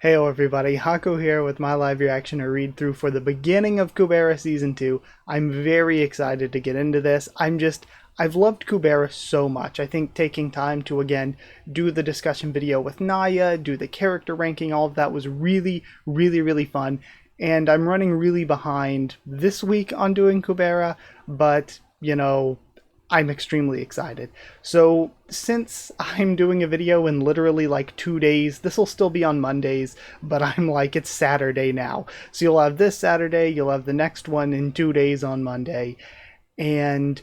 Heyo everybody, Haku here with my live reaction or read through for the beginning of Kubera Season 2. I'm very excited to get into this. I've loved Kubera so much. I think taking time to again do the discussion video with Naya, do the character ranking, all of that was really fun. And I'm running really behind this week on doing Kubera, but I'm extremely excited. So since I'm doing a video in literally like 2 days, this will still be on Mondays, but I'm like, it's Saturday now. So you'll have this Saturday, you'll have the next one in 2 days on Monday. And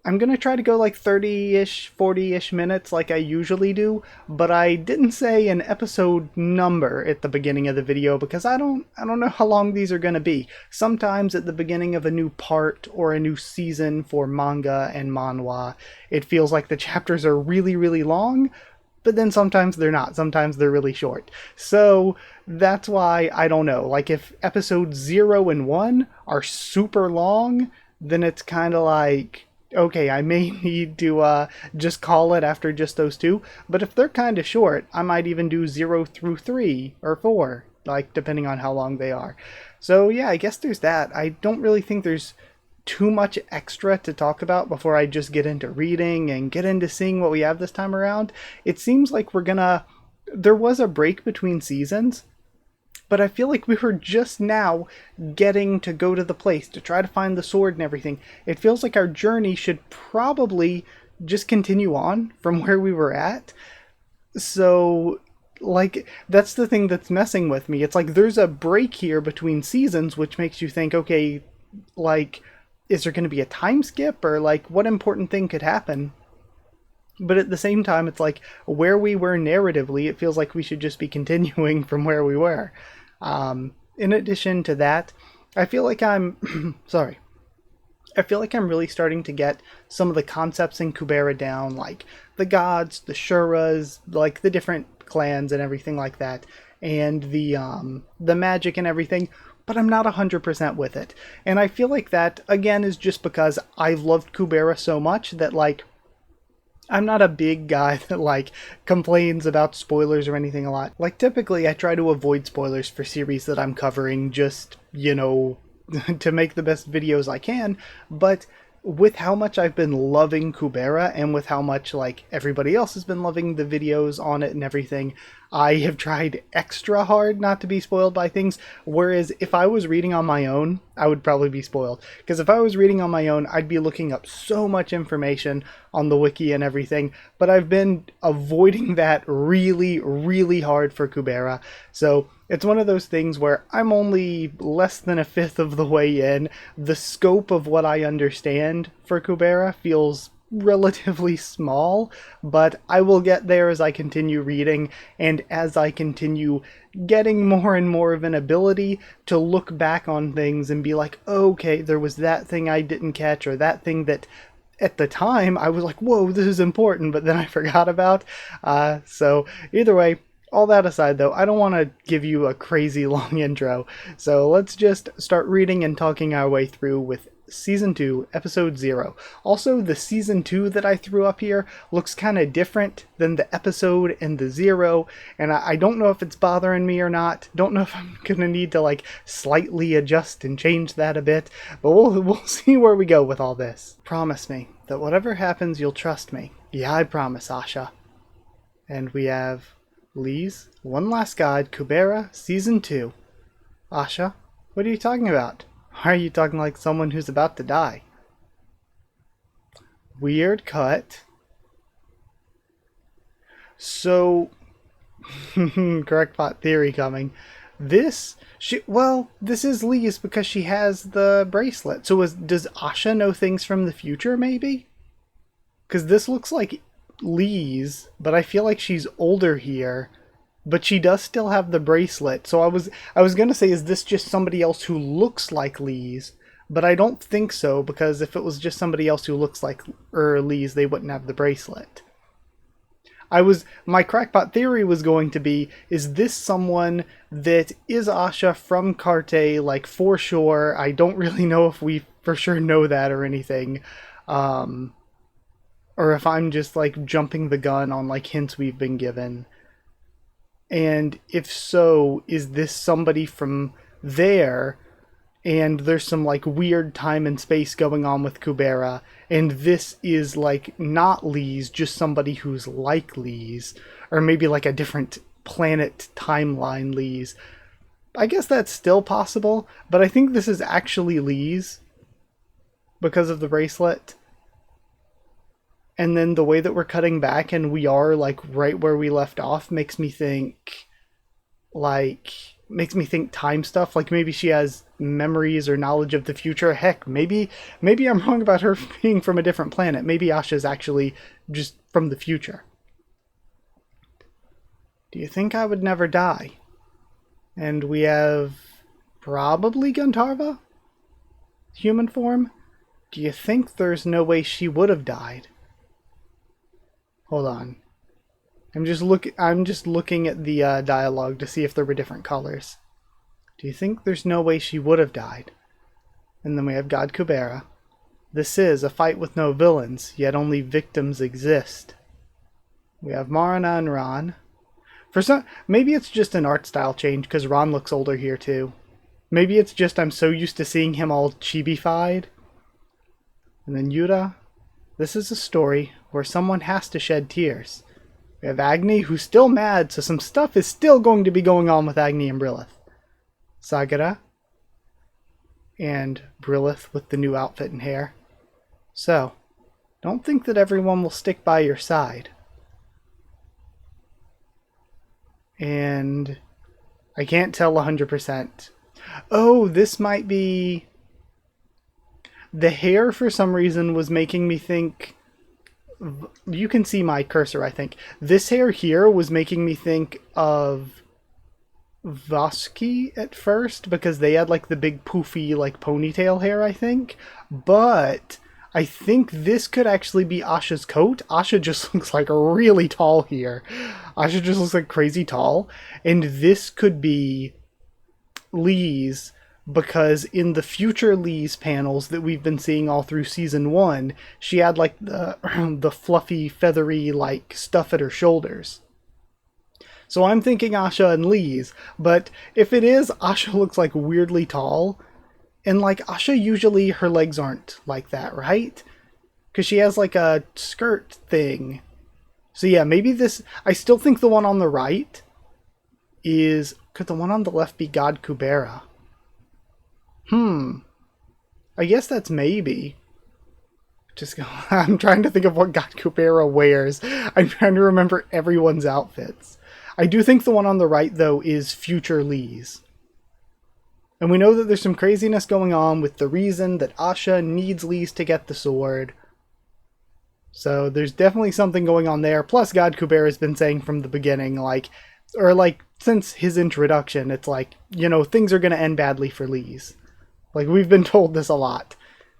I'm going to try to go like 30-ish, 40-ish minutes like I usually do, but I didn't say an episode number at the beginning of the video because I don't know how long these are going to be. Sometimes at the beginning of a new part or a new season for manga and manhwa, it feels like the chapters are really long, but then sometimes they're not. Sometimes they're really short. So that's why I don't know. Like if episodes 0 and 1 are super long, then it's kind of like, okay, I may need to just call it after just those two. But if they're kind of short, I might even do 0 through 3 or 4, like depending on how long they are. So yeah, I guess there's that. I don't really think there's too much extra to talk about before I just get into reading and get into seeing what we have this time around. It seems like there was a break between seasons, but I feel like we were just now getting to go to the place to try to find the sword and everything. It feels like our journey should probably just continue on from where we were at. So, like, that's the thing that's messing with me. It's like there's a break here between seasons, which makes you think, okay, like, is there going to be a time skip? Or, like, what important thing could happen? But at the same time, it's like where we were narratively, it feels like we should just be continuing from where we were. In addition to that, I feel like I'm sorry. I feel like I'm really starting to get some of the concepts in Kubera down, like the gods, the Shuras, like the different clans and everything like that, and the magic and everything. But I'm not 100% with it. And I feel like that, again, is just because I've loved Kubera so much that, like, I'm not a big guy that, like, complains about spoilers or anything a lot. Like, typically I try to avoid spoilers for series that I'm covering just, to make the best videos I can, but with how much I've been loving Kubera and with how much, like, everybody else has been loving the videos on it and everything, I have tried extra hard not to be spoiled by things, whereas if I was reading on my own, I would probably be spoiled. Because if I was reading on my own, I'd be looking up so much information on the wiki and everything, but I've been avoiding that really hard for Kubera. So it's one of those things where I'm only less than a fifth of the way in. The scope of what I understand for Kubera feels relatively small, but I will get there as I continue reading and as I continue getting more and more of an ability to look back on things and be like, okay, there was that thing I didn't catch, or that thing that at the time I was like, whoa, this is important, but then I forgot about. So either way, all that aside though, I don't want to give you a crazy long intro, so let's just start reading and talking our way through with Season 2, Episode 0. Also, the Season 2 that I threw up here looks kind of different than the episode and the 0, and I don't know if it's bothering me or not. Don't know if I'm gonna need to, like, slightly adjust and change that a bit, but we'll see where we go with all this. Promise me that whatever happens, you'll trust me. Yeah, I promise, Asha. And we have Lee's One Last Guide, Kubera, Season 2. Asha, what are you talking about? Why are you talking like someone who's about to die? Weird cut. So, correct plot theory coming. This is Lee's because she has the bracelet. So does Asha know things from the future, maybe? Because this looks like Lee's, but I feel like she's older here. But she does still have the bracelet. So I was gonna say, is this just somebody else who looks like Lee's? But I don't think so, because if it was just somebody else who looks like Lee's, they wouldn't have the bracelet. My crackpot theory was going to be, is this someone that is Asha from Carte, like, for sure? I don't really know if we for sure know that or anything. Or if I'm just, like, jumping the gun on, like, hints we've been given. And if so, is this somebody from there? And there's some like weird time and space going on with Kubera, and this is like not Lee's, just somebody who's like Lee's, or maybe like a different planet timeline Lee's. I guess that's still possible, but I think this is actually Lee's because of the bracelet. And then the way that we're cutting back and we are like right where we left off makes me think time stuff. Like maybe she has memories or knowledge of the future. Heck, maybe I'm wrong about her being from a different planet. Maybe Asha's actually just from the future. Do you think I would never die? And we have probably Guntarva? Human form? Do you think there's no way she would have died? Hold on. I'm just looking at the dialogue to see if there were different colors. Do you think there's no way she would have died? And then we have God Kubera. This is a fight with no villains, yet only victims exist. We have Marana and Ron. Maybe it's just an art style change because Ron looks older here too. Maybe it's just I'm so used to seeing him all chibi-fied. And then Yura. This is a story where someone has to shed tears. We have Agni, who's still mad, so some stuff is still going to be going on with Agni and Brilith. Sagara. And Brilith with the new outfit and hair. So, don't think that everyone will stick by your side. And I can't tell 100%. Oh, this might be... The hair, for some reason, was making me think... You can see my cursor, I think. This hair here was making me think of Voski at first, because they had, like, the big poofy, like, ponytail hair, I think. But I think this could actually be Asha's coat. Asha just looks, like, really tall here. Asha just looks, like, crazy tall. And this could be Lee's, because in the future Lee's panels that we've been seeing all through season 1, she had like the fluffy, feathery like stuff at her shoulders. So I'm thinking Asha and Lee's, but if it is, Asha looks like weirdly tall, and like Asha usually her legs aren't like that, right? Because she has like a skirt thing. So yeah, maybe this, I still think the one on the right is, could the one on the left be God Kubera? I guess that's maybe. I'm trying to think of what God Kubera wears. I'm trying to remember everyone's outfits. I do think the one on the right, though, is future Lee's. And we know that there's some craziness going on with the reason that Asha needs Lee's to get the sword. So there's definitely something going on there. Plus, God Kubera has been saying from the beginning, since his introduction, it's like, things are going to end badly for Lee's. Like, we've been told this a lot.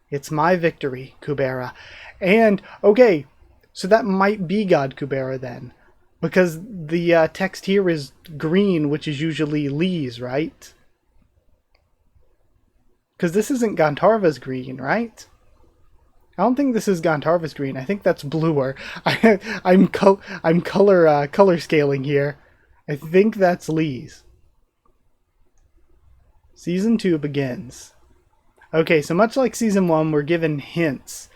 It's my victory, Kubera. And, okay, so that might be God Kubera then. Because the text here is green, which is usually Lee's, right? Because this isn't Gantarva's green, right? I don't think this is Gantarva's green. I think that's bluer. I'm color scaling here. I think that's Lee's. Season 2 begins. Okay, so much like Season 1, we're given hints.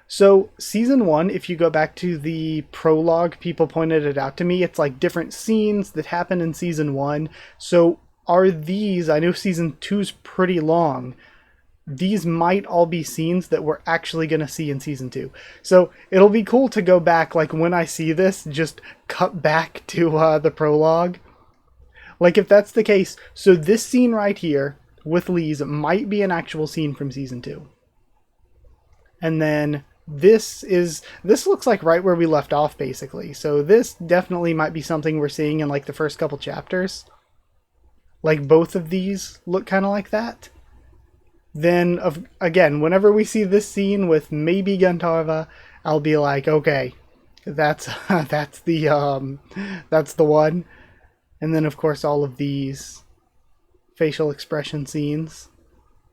So, Season 1, if you go back to the prologue, people pointed it out to me, it's like different scenes that happen in Season 1. So, are these, I know Season 2's pretty long, these might all be scenes that we're actually going to see in Season 2. So, it'll be cool to go back, like when I see this, just cut back to the prologue. Like, if that's the case, so this scene right here, with Lee's, might be an actual scene from Season 2. And then this looks like right where we left off, basically. So this definitely might be something we're seeing in like the first couple chapters. Like both of these look kind of like that. Then, again, whenever we see this scene with maybe Guntarva, I'll be like, okay, that's the one. And then, of course, all of these facial expression scenes.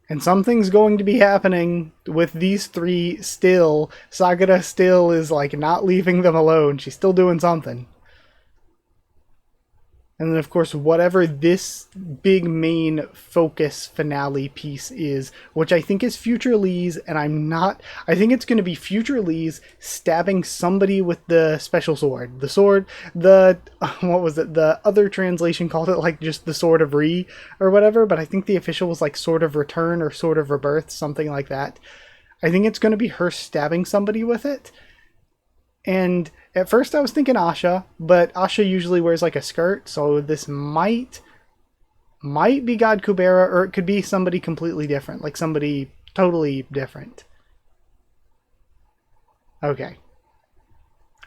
And something's going to be happening with these three still. Sagara still is like not leaving them alone. She's still doing something. And then, of course, whatever this big main focus finale piece is, which I think is Future Lee's, and I think it's going to be Future Lee's stabbing somebody with the special sword. The sword, what was it? The other translation called it like just the Sword of Re or whatever, but I think the official was like Sword of Return or Sword of Rebirth, something like that. I think it's going to be her stabbing somebody with it. And at first I was thinking Asha, but Asha usually wears like a skirt, so this might be God Kubera, or it could be somebody completely different, like somebody totally different. Okay.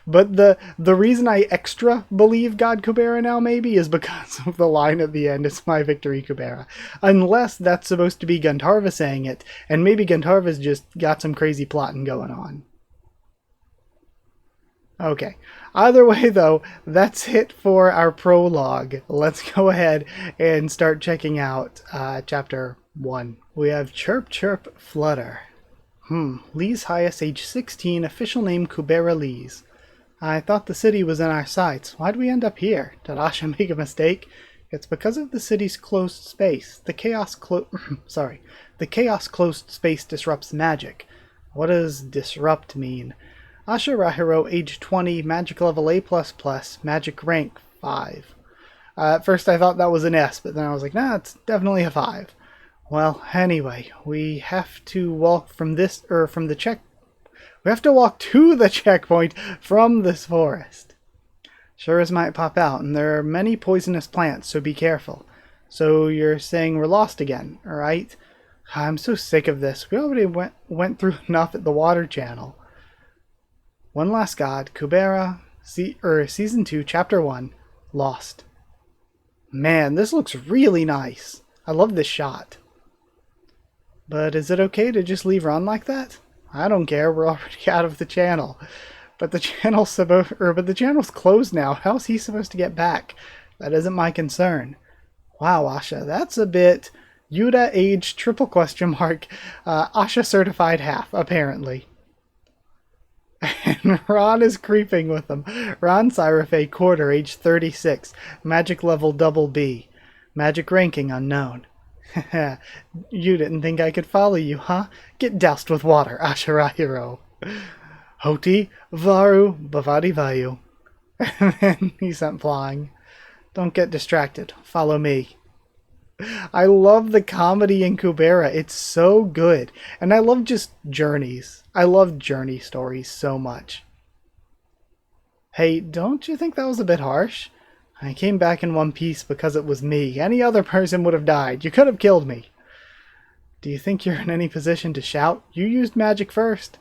But the reason I extra believe God Kubera now maybe is because of the line at the end, "It's my victory, Kubera." Unless that's supposed to be Gandharva saying it, and maybe Gandharva's just got some crazy plotting going on. Okay. Either way, though, that's it for our prologue. Let's go ahead and start checking out Chapter 1. We have Chirp Chirp Flutter. Lee's highest, age 16, official name Kubera Lee's. I thought the city was in our sights. Why'd we end up here? Did Asha make a mistake? It's because of the city's closed space. The chaos closed space disrupts magic. What does disrupt mean? Asha Rahiro, age 20, magic level A++, magic rank 5. At first I thought that was an S, but then I was like, nah, it's definitely a 5. Well, anyway, we have to walk from the check. We have to walk to the checkpoint from this forest. Shuri's might pop out, and there are many poisonous plants, so be careful. So you're saying we're lost again, alright? I'm so sick of this. We already went through enough at the water channel. One Last God, Kubera, Season 2, Chapter 1, Lost. Man, this looks really nice. I love this shot. But is it okay to just leave Ron like that? I don't care, we're already out of the channel. But the channel's closed now. How's he supposed to get back? That isn't my concern. Wow, Asha, that's a bit... Yuta age triple question mark. Asha certified half, apparently. And Ron is creeping with them. Ron Syrafe, quarter, age 36. Magic level double B. Magic ranking unknown. You didn't think I could follow you, huh? Get doused with water, Ashirahiro. Hoti, Varu, Bavadi Vayu. And then he sent flying. Don't get distracted. Follow me. I love the comedy in Kubera. It's so good. And I love just journeys. I love journey stories so much. Hey, don't you think that was a bit harsh? I came back in one piece because it was me. Any other person would have died. You could have killed me. Do you think you're in any position to shout? You used magic first.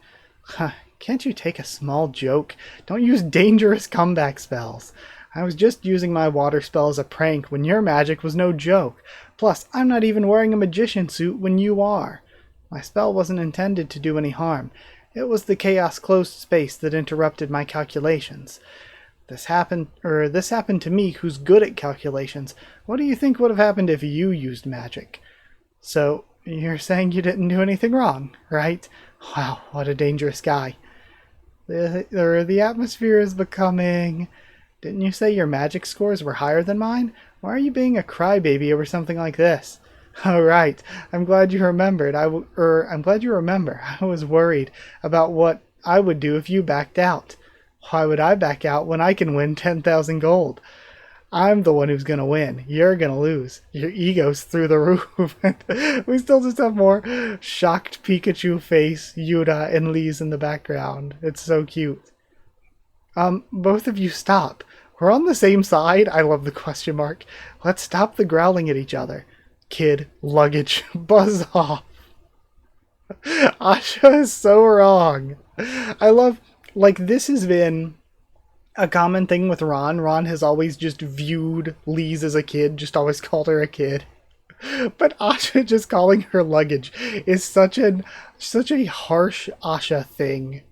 Can't you take a small joke? Don't use dangerous comeback spells. I was just using my water spell as a prank when your magic was no joke. Plus, I'm not even wearing a magician suit when you are. My spell wasn't intended to do any harm. It was the chaos closed space that interrupted my calculations. This happened to me, who's good at calculations. What do you think would have happened if you used magic? So, you're saying you didn't do anything wrong, right? Wow, what a dangerous guy. The atmosphere is becoming... Didn't you say your magic scores were higher than mine? Why are you being a crybaby over something like this? Oh, right. I'm glad you remembered. I'm glad you remember. I was worried about what I would do if you backed out. Why would I back out when I can win 10,000 gold? I'm the one who's going to win. You're going to lose. Your ego's through the roof. We still just have more shocked Pikachu face, Yuta, and Lee's in the background. It's so cute. Both of you stop. We're on the same side. I love the question mark. Let's stop the growling at each other. Kid, luggage, buzz off. Asha is so wrong. I love, like, this has been a common thing with Ron. Ron has always just viewed Lise as a kid, just always called her a kid. But Asha just calling her luggage is such a harsh Asha thing.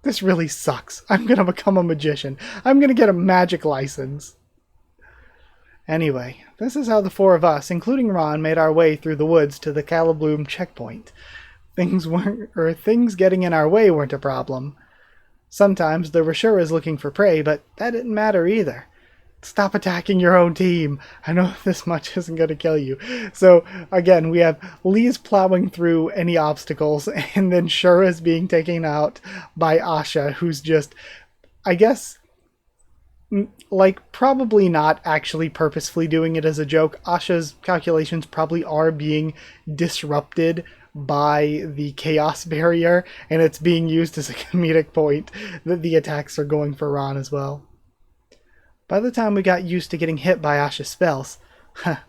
This really sucks. I'm gonna become a magician. I'm gonna get a magic license. Anyway, this is how the four of us, including Ron, made our way through the woods to the Calibloom checkpoint. Things getting in our way weren't a problem. Sometimes there were Shuras looking for prey, but that didn't matter either. Stop attacking your own team. I know this much isn't going to kill you. So, again, we have Lee's plowing through any obstacles, and then Shura is being taken out by Asha, who's just, I guess, like, probably not actually purposefully doing it as a joke. Asha's calculations probably are being disrupted by the chaos barrier, and it's being used as a comedic point that the attacks are going for Ron as well. By the time we got used to getting hit by Asha's spells,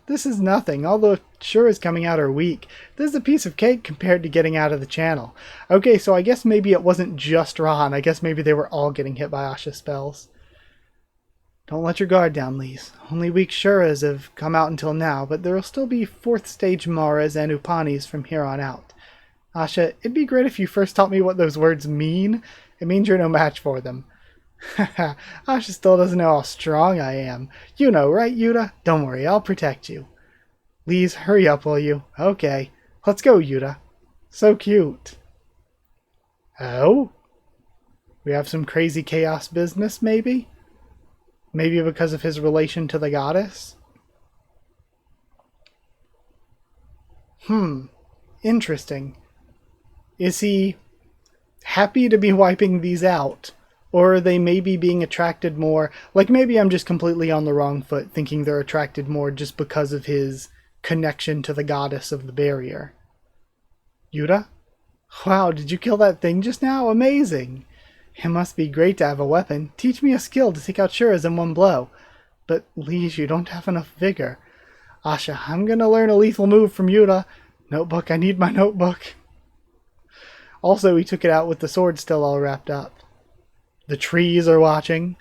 this is nothing. Although Shura's coming out are weak, this is a piece of cake compared to getting out of the channel. Okay, so I guess maybe it wasn't just Ron. I guess maybe they were all getting hit by Asha's spells. Don't let your guard down, Lise. Only weak Shuras have come out until now, but there'll still be 4th stage Maras and Upanis from here on out. Asha, it'd be great if you first taught me what those words mean. It means you're no match for them. Haha, Asha still doesn't know how strong I am. You know, right, Yuta? Don't worry, I'll protect you. Lise, hurry up, will you? Okay. Let's go, Yuta. So cute. Oh? We have some crazy chaos business, maybe? Maybe because of his relation to the goddess? Interesting. Is he happy to be wiping these out? Or are they maybe being attracted more? Like, maybe I'm just completely on the wrong foot, thinking they're attracted more just because of his connection to the goddess of the barrier. Yuta? Wow, did you kill that thing just now? Amazing! It must be great to have a weapon. Teach me a skill to take out Shuras in one blow. But, Lise, you don't have enough vigor. Asha, I'm gonna learn a lethal move from Yuta. Notebook, I need my notebook. Also, he took it out with the sword still all wrapped up. The trees are watching.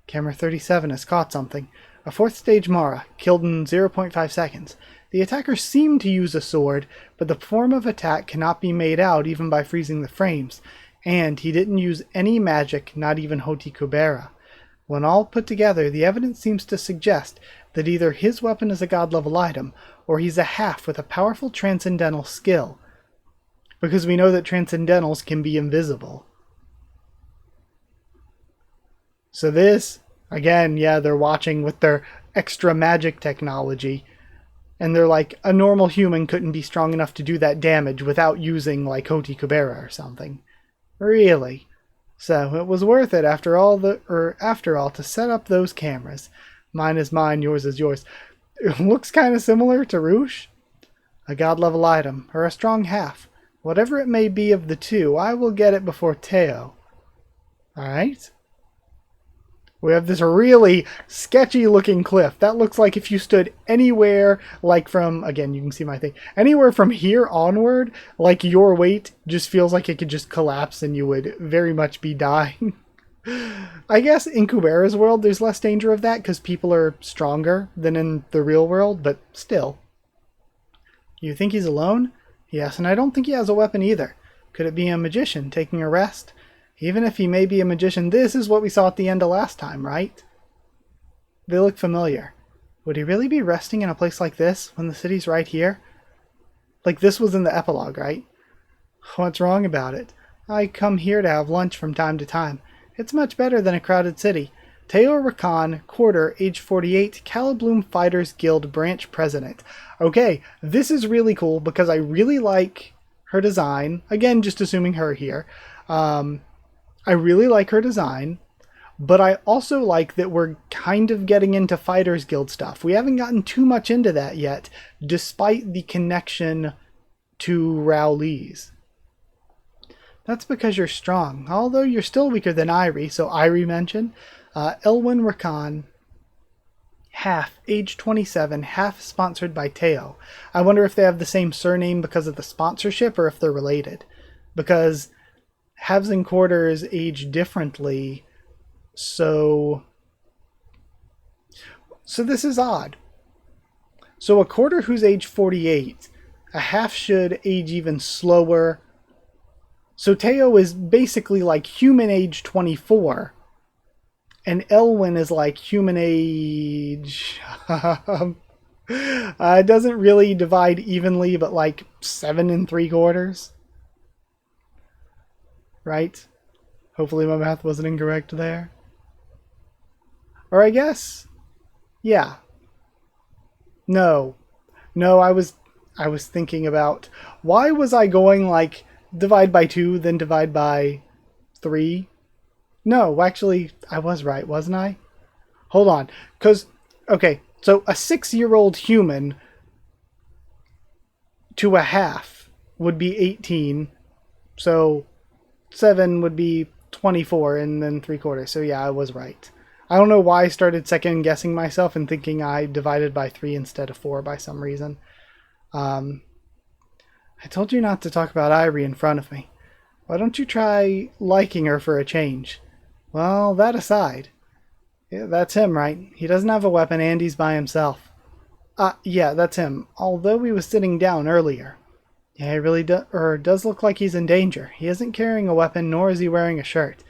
Camera 37 has caught something. A 4th stage Mara, killed in 0.5 seconds. The attacker seemed to use a sword, but the form of attack cannot be made out even by freezing the frames. And he didn't use any magic, not even Hoti Kubera. When all put together, the evidence seems to suggest that either his weapon is a god-level item, or he's a half with a powerful transcendental skill. Because we know that transcendentals can be invisible. So this, again, yeah, they're watching with their extra magic technology. And they're like, a normal human couldn't be strong enough to do that damage without using, like, Hoti Kubera or something. Really? So it was worth it after all to set up those cameras. Mine is mine, yours is yours. It looks kind of similar to Roosh. A god-level item, or a strong half. Whatever it may be of the two, I will get it before Teo. Alright? We have this really sketchy looking cliff. That looks like if you stood anywhere, like from, again, you can see my thing, anywhere from here onward, like your weight just feels like it could just collapse and you would very much be dying. I guess in Kubera's world, there's less danger of that because people are stronger than in the real world, but still. You think he's alone? Yes, and I don't think he has a weapon either. Could it be a magician taking a rest? Even if he may be a magician, this is what we saw at the end of last time, right? They look familiar. Would he really be resting in a place like this when the city's right here? Like this was in the epilogue, right? What's wrong about it? I come here to have lunch from time to time. It's much better than a crowded city. Teo Rakan, Quarter, age 48, Calibloom Fighters Guild branch president. Okay, this is really cool because I really like her design. Again, just assuming her here. I really like her design, but I also like that we're kind of getting into Fighters Guild stuff. We haven't gotten too much into that yet, despite the connection to Rowlee's. That's because you're strong, although you're still weaker than Irie, so Irie mentioned. Elwyn Rakan, half, age 27, half sponsored by Teo. I wonder if they have the same surname because of the sponsorship or if they're related. Because halves and quarters age differently, so this is odd. So a quarter who's age 48, a half should age even slower. So Teo is basically like human age 24, and Elwyn is like human age... it doesn't really divide evenly, but like 7 3/4. Right? Hopefully my math wasn't incorrect there. Or I guess Yeah. No. No, I was thinking about why was I going like divide by 2 then divide by 3? No, actually I was right, wasn't I? Hold on. Cuz okay, so a 6-year-old human to a half would be 18. So 7 would be 24 and then 3/4. So yeah, I was right. I don't know why I started second guessing myself and thinking I divided by 3 instead of 4 by some reason. Um, I told you not to talk about Irie in front of me. Why don't you try liking her for a change? Well, that aside, yeah, that's him, right? He doesn't have a weapon and he's by himself. Yeah, that's him. Although he was sitting down earlier. Yeah, he really does look like he's in danger. He isn't carrying a weapon, nor is he wearing a shirt.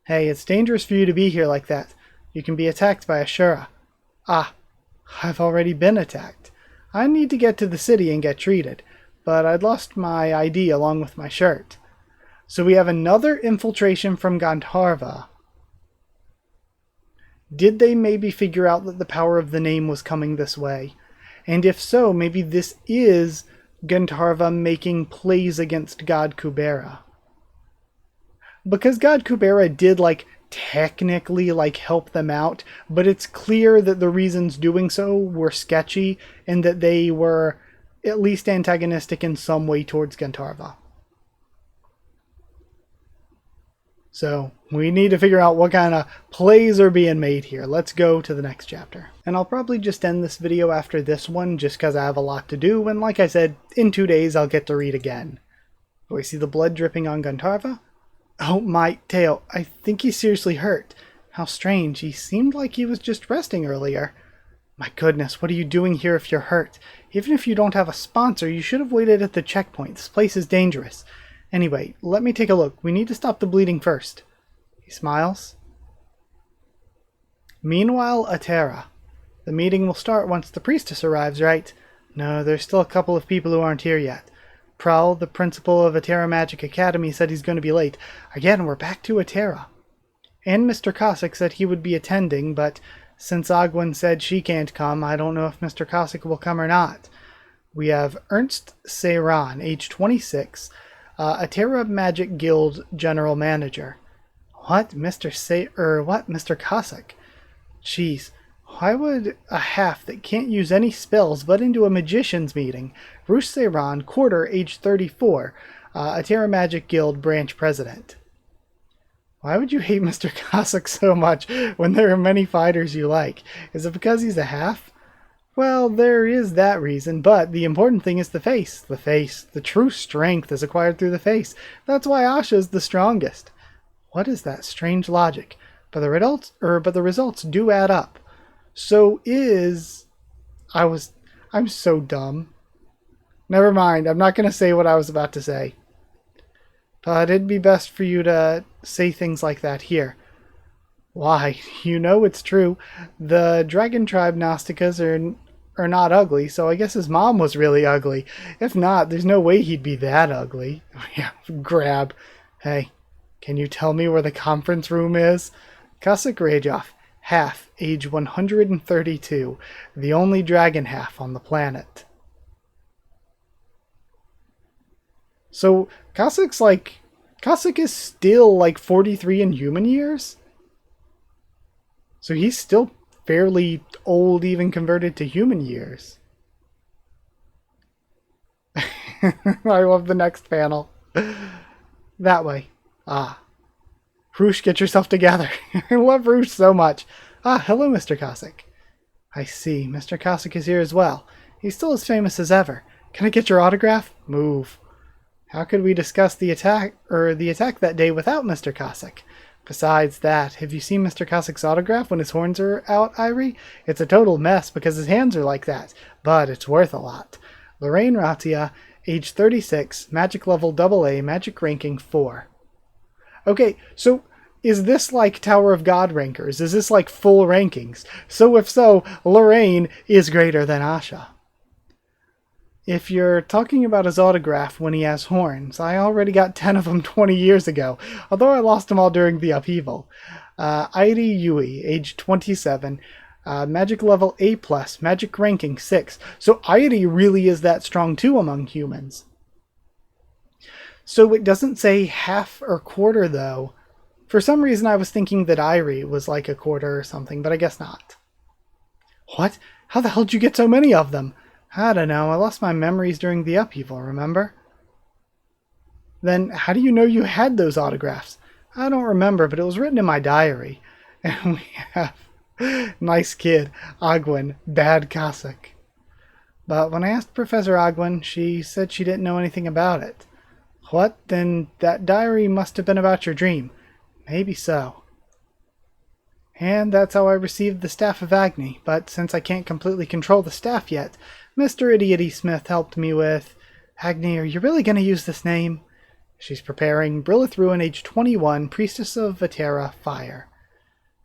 Hey, it's dangerous for you to be here like that. You can be attacked by Ashura. Ah, I've already been attacked. I need to get to the city and get treated, but I'd lost my ID along with my shirt. So we have another infiltration from Gandharva. Did they maybe figure out that the power of the name was coming this way? And if so, maybe this is Gandharva making plays against God Kubera. Because God Kubera did technically help them out, but it's clear that the reasons doing so were sketchy and that they were at least antagonistic in some way towards Gandharva. So we need to figure out what kind of plays are being made here. Let's go to the next chapter. And I'll probably just end this video after this one just because I have a lot to do, and like I said, in 2 days I'll get to read again. Do I see the blood dripping on Gandharva? Oh, my tail. I think he's seriously hurt. How strange. He seemed like he was just resting earlier. My goodness, what are you doing here if you're hurt? Even if you don't have a sponsor, you should have waited at the checkpoint. This place is dangerous. Anyway, let me take a look. We need to stop the bleeding first. He smiles. Meanwhile, Atera. The meeting will start once the priestess arrives, right? No, there's still a couple of people who aren't here yet. Prowl, the principal of Atera Magic Academy, said he's going to be late. Again, we're back to Atera. And Mr. Cossack said he would be attending, but since Agwin said she can't come, I don't know if Mr. Cossack will come or not. We have Ernst Seyran, age 26, Atera Magic Guild General Manager. What? Mr. Cossack? Jeez. Why would a half that can't use any spells but into a magician's meeting? Bruce Seyran, Quarter, age 34, Atera Magic Guild Branch President. Why would you hate Mr. Cossack so much when there are many fighters you like? Is it because he's a half? Well, there is that reason, but the important thing is the face. The face. The true strength is acquired through the face. That's why Asha's the strongest. What is that strange logic? But the results do add up. So is... I'm so dumb. Never mind, I'm not going to say what I was about to say. But it'd be best for you to say things like that here. Why, you know it's true. The Dragon Tribe Gnostikas are not ugly, so I guess his mom was really ugly. If not, there's no way he'd be that ugly. Yeah, grab. Hey, can you tell me where the conference room is? Cossack Rajov, half, age 132, the only dragon half on the planet. So, Cossack is still 43 in human years? So he's still fairly old, even converted to human years. I love the next panel. That way. Ah. Roosh, get yourself together. I love Roosh so much. Ah, hello, Mr. Cossack. I see. Mr. Cossack is here as well. He's still as famous as ever. Can I get your autograph? Move. How could we discuss the attack that day without Mr. Cossack? Besides that, have you seen Mr. Cossack's autograph when his horns are out, Irie? It's a total mess because his hands are like that, but it's worth a lot. Lorraine Ratia, age 36, magic level AA, magic ranking 4. Okay, so is this like Tower of God rankers? Is this like full rankings? So if so, Lorraine is greater than Asha. If you're talking about his autograph when he has horns, I already got 10 of them 20 years ago, although I lost them all during the upheaval. Airi Yui, age 27, Magic level A+, magic ranking 6. So Iety really is that strong too among humans. So it doesn't say half or quarter though. For some reason I was thinking that Irie was like a quarter or something, but I guess not. What? How the hell did you get so many of them? I don't know, I lost my memories during the upheaval, remember? Then how do you know you had those autographs? I don't remember, but it was written in my diary. And we have nice kid, Agwin, bad Cossack. But when I asked Professor Agwin, she said she didn't know anything about it. What? Then that diary must have been about your dream. Maybe so. And that's how I received the Staff of Agni, but since I can't completely control the staff yet, Mr. Idiot Smith helped me with... Agni, are you really going to use this name? She's preparing Brilith Ruin, age 21, Priestess of Vatera, Fire.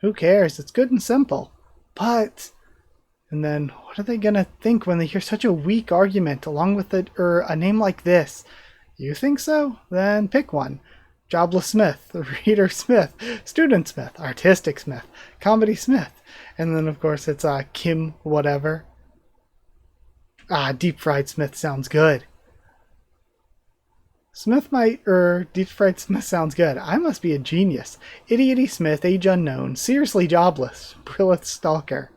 Who cares? It's good and simple. But... And then, what are they going to think when they hear such a weak argument along with a name like this? You think so? Then pick one. Jobless Smith, Reader Smith, Student Smith, Artistic Smith, Comedy Smith. And then, of course, it's Kim whatever. Deep Fried Smith sounds good. Deep Fried Smith sounds good. I must be a genius. Idiot Smith, age unknown, seriously jobless, Brilith Stalker.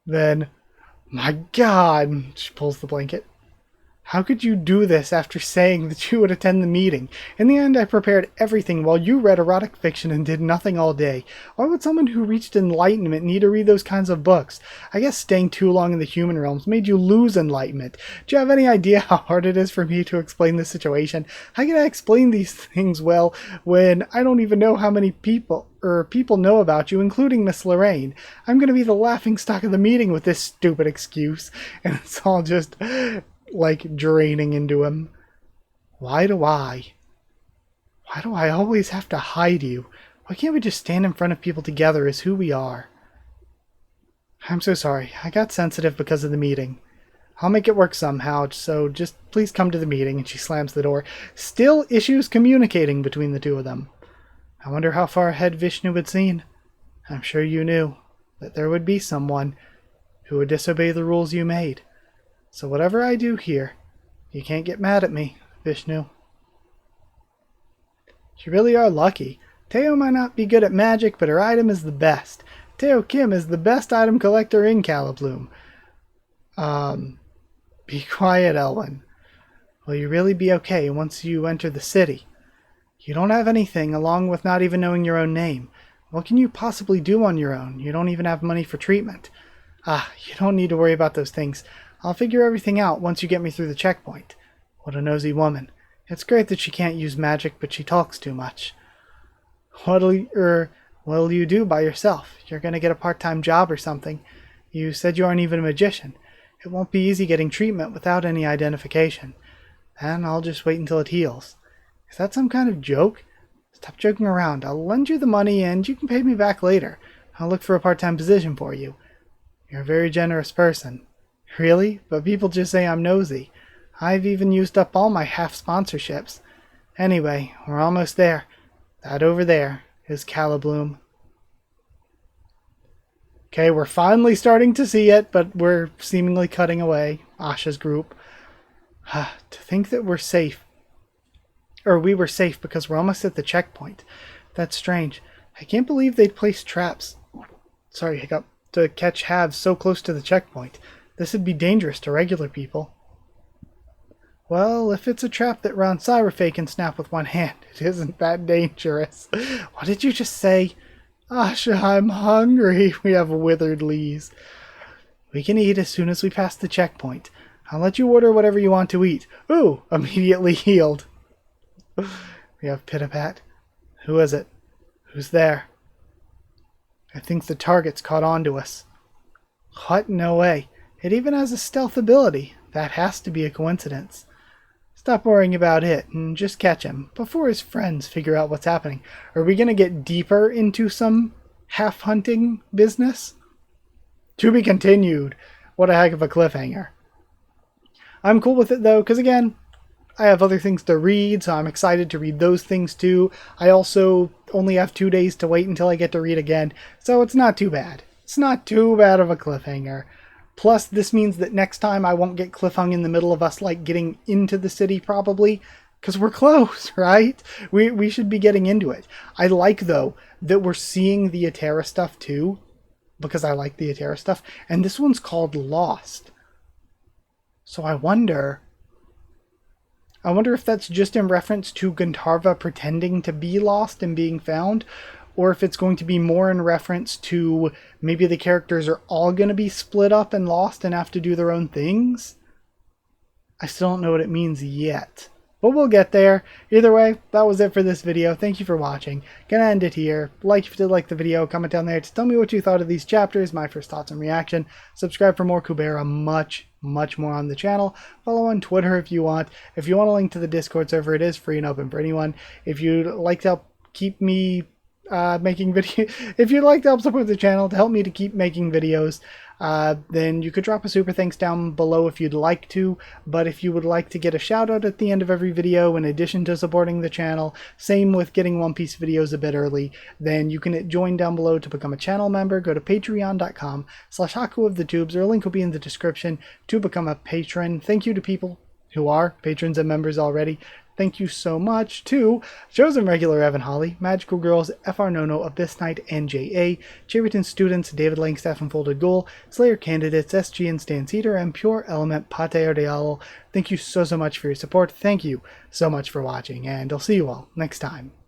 Then, my God, she pulls the blanket. How could you do this after saying that you would attend the meeting? In the end, I prepared everything while you read erotic fiction and did nothing all day. Why would someone who reached enlightenment need to read those kinds of books? I guess staying too long in the human realms made you lose enlightenment. Do you have any idea how hard it is for me to explain this situation? How can I explain these things well when I don't even know how many people know about you, including Miss Lorraine? I'm going to be the laughingstock of the meeting with this stupid excuse. And it's all just... like draining into him. Why do I always have to hide you? Why can't we just stand in front of people together as who we are? I'm so sorry. I got sensitive because of the meeting. I'll make it work somehow, so just please come to the meeting. And she slams the door. Still issues communicating between the two of them. I wonder how far ahead Vishnu had seen. I'm sure you knew that there would be someone who would disobey the rules you made. So whatever I do here, you can't get mad at me, Vishnu. You really are lucky. Teo might not be good at magic, but her item is the best. Teo Kim is the best item collector in Calibloom. Be quiet, Elwyn. Will you really be okay once you enter the city? You don't have anything, along with not even knowing your own name. What can you possibly do on your own? You don't even have money for treatment. You don't need to worry about those things. I'll figure everything out once you get me through the checkpoint. What a nosy woman. It's great that she can't use magic, but she talks too much. What'll you do by yourself? You're going to get a part-time job or something. You said you aren't even a magician. It won't be easy getting treatment without any identification. Then I'll just wait until it heals. Is that some kind of joke? Stop joking around. I'll lend you the money and you can pay me back later. I'll look for a part-time position for you. You're a very generous person. Really? But people just say I'm nosy. I've even used up all my half sponsorships. Anyway, we're almost there. That over there is Calibloom. Okay, we're finally starting to see it, but we're seemingly cutting away. Asha's group. To think that we're safe. Or we were safe because we're almost at the checkpoint. That's strange. I can't believe they'd placed traps. Sorry, hiccup. To catch halves so close to the checkpoint. This would be dangerous to regular people. Well, if it's a trap that Ron Cyberfay can snap with one hand, it isn't that dangerous. What did you just say? Asha, I'm hungry. We have withered leaves. We can eat as soon as we pass the checkpoint. I'll let you order whatever you want to eat. Ooh, immediately healed. We have Pitapat. Who is it? Who's there? I think the target's caught on to us. What? No way. It even has a stealth ability. That has to be a coincidence. Stop worrying about it and just catch him before his friends figure out what's happening. Are we going to get deeper into some half-hunting business? To be continued. What a heck of a cliffhanger. I'm cool with it though, because again, I have other things to read, so I'm excited to read those things too. I also only have 2 days to wait until I get to read again, so it's not too bad. It's not too bad of a cliffhanger. Plus, this means that next time I won't get cliffhung in the middle of us like getting into the city probably, because we're close, right? We should be getting into it. I like, though, that we're seeing the Atera stuff too, because I like the Atera stuff, and this one's called Lost. So I wonder if that's just in reference to Gandharva pretending to be lost and being found, or if it's going to be more in reference to maybe the characters are all going to be split up and lost and have to do their own things. I still don't know what it means yet, but we'll get there. Either way, that was it for this video. Thank you for watching. Gonna end it here. Like if you did like the video, comment down there to tell me what you thought of these chapters, my first thoughts and reaction. Subscribe for more Kubera, much more on the channel. Follow on Twitter if you want. If you want a link to the Discord server, it is free and open for anyone. If you'd like to help keep me making video, if you'd like to help support the channel to help me to keep making videos, then you could drop a super thanks down below if you'd like to. But if you would like to get a shout out at the end of every video in addition to supporting the channel, same with getting One Piece videos a bit early, then you can join down below to become a channel member. Go to patreon.com/Haku of the Tubes, or a link will be in the description to become a patron. Thank you to people who are patrons and members already. Thank you so much to Chosen Regular Evan Holly, Magical Girls, FR Nono, Abyss Knight, NJA, Cherryton Students, David Langstaff and Folded Goal, Slayer Candidates, SG and Stan Cedar, and Pure Element Pate Ardealo. Thank you so much for your support. Thank you so much for watching, and I'll see you all next time.